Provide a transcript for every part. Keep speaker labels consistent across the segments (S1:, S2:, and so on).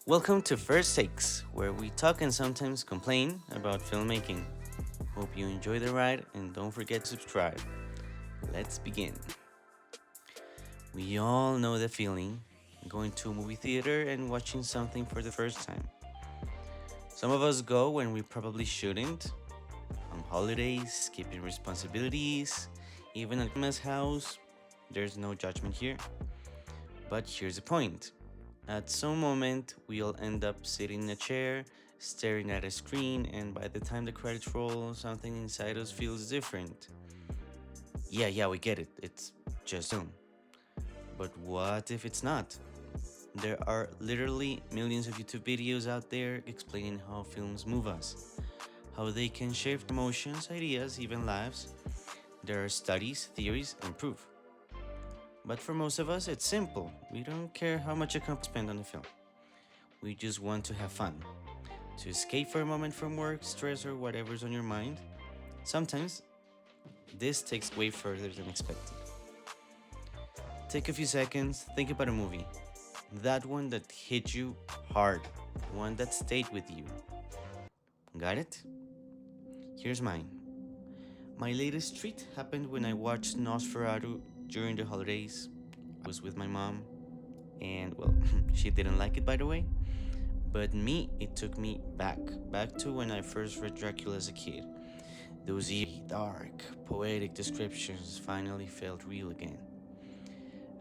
S1: Welcome to First Takes, where we talk and sometimes complain about filmmaking. Hope you enjoy the ride and don't forget to subscribe. Let's begin. We all know the feeling going to a movie theater and watching something for the first time. Some of us go when we probably shouldn't, on holidays, skipping responsibilities, even at Grandma's house. There's no judgment here. But here's the point. At some moment, we'll end up sitting in a chair, staring at a screen, and by the time the credits roll, something inside us feels different. Yeah, we get it. It's just Zoom. But what if it's not? There are literally millions of YouTube videos out there explaining how films move us, how they can shape emotions, ideas, even lives. There are studies, theories, and proof. But for most of us, it's simple. We don't care how much a company spend on the film. We just want to have fun, to escape for a moment from work, stress, or whatever's on your mind. Sometimes this takes way further than expected. Take a few seconds, think about a movie. That one that hit you hard, one that stayed with you. Got it? Here's mine. My latest treat happened when I watched Nosferatu during the holidays. I was with my mom, and well, she didn't like it by the way. But me, it took me back to when I first read Dracula as a kid. Those eerie, dark, poetic descriptions finally felt real again.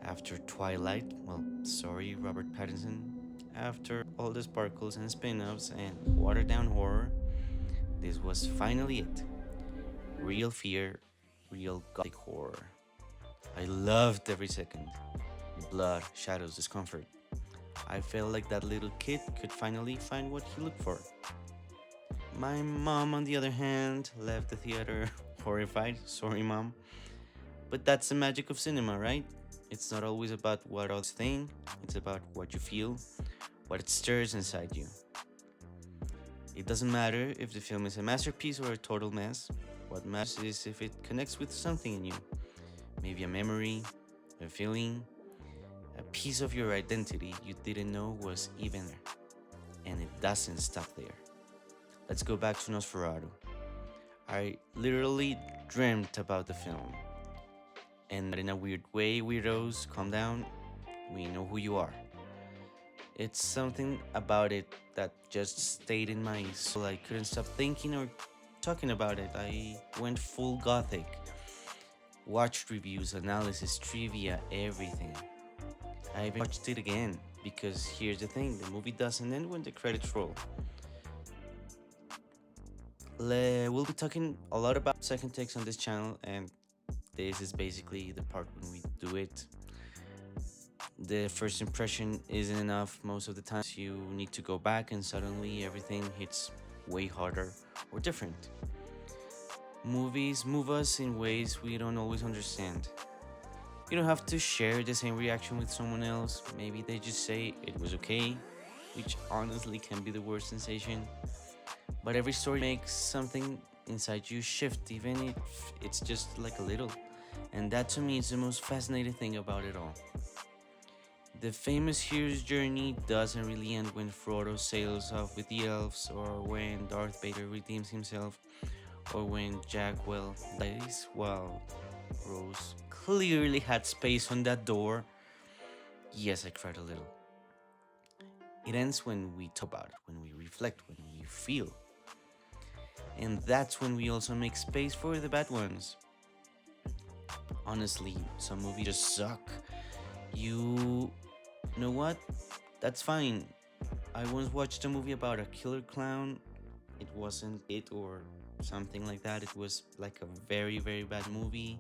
S1: After Twilight, well, sorry, Robert Pattinson, after all the sparkles and spin offs and watered down horror, this was finally it. Real fear, real gothic horror. I loved every second. Blood, shadows, discomfort. I felt like that little kid could finally find what he looked for. My mom, on the other hand, left the theater horrified. Sorry, mom. But that's the magic of cinema, right? It's not always about what others think, it's about what you feel, what it stirs inside you. It doesn't matter if the film is a masterpiece or a total mess. What matters is if it connects with something in you. Maybe a memory, a feeling, a piece of your identity you didn't know was even there. And it doesn't stop there. Let's go back to Nosferatu. I literally dreamt about the film. And in a weird way, weirdos, calm down. We know who you are. It's something about it that just stayed in my soul. I couldn't stop thinking or talking about it. I went full gothic. Watched reviews, analysis, trivia, everything. I even watched it again because here's the thing, the movie doesn't end when the credits roll. We'll be talking a lot about second takes on this channel, and this is basically the part when we do it. The first impression isn't enough most of the times. You need to go back and suddenly everything hits way harder or different. Movies move us in ways we don't always understand. You don't have to share the same reaction with someone else. Maybe they just say it was okay, which honestly can be the worst sensation. But every story makes something inside you shift, even if it's just like a little. And that to me is the most fascinating thing about it all. The famous hero's journey doesn't really end when Frodo sails off with the elves, or when Darth Vader redeems himself, or when Jack well dies while Rose clearly had space on that door. Yes, I cried a little. It ends when we talk about it, when we reflect, when we feel. And that's when we also make space for the bad ones. Honestly, some movies just suck. You know what? That's fine. I once watched a movie about a killer clown. It wasn't it or something like that. It was like a very, very bad movie.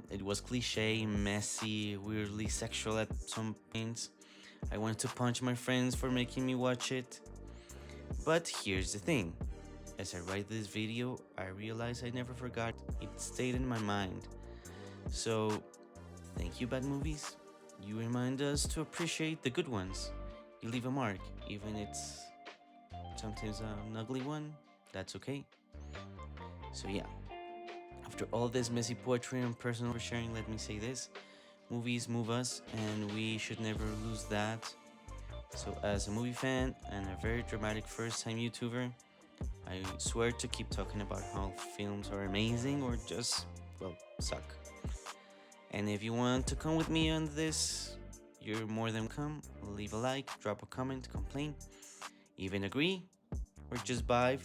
S1: It was cliche, messy, weirdly sexual at some points. I wanted to punch my friends for making me watch it. But here's the thing. As I write this video, I realize I never forgot. It stayed in my mind. So, thank you, bad movies. You remind us to appreciate the good ones. You leave a mark, even it's sometimes an ugly one. That's okay. So yeah, after all this messy poetry and personal sharing, let me say this. Movies move us, and we should never lose that. So, as a movie fan and a very dramatic first time YouTuber, I swear to keep talking about how films are amazing or just, well, suck. And if you want to come with me on this, you're more than welcome. Leave a like, drop a comment, complain, even agree, or just vibe.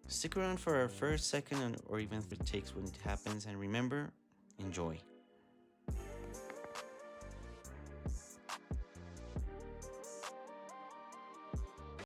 S1: Stick around for our first, second, or even third takes when it happens, and remember, enjoy.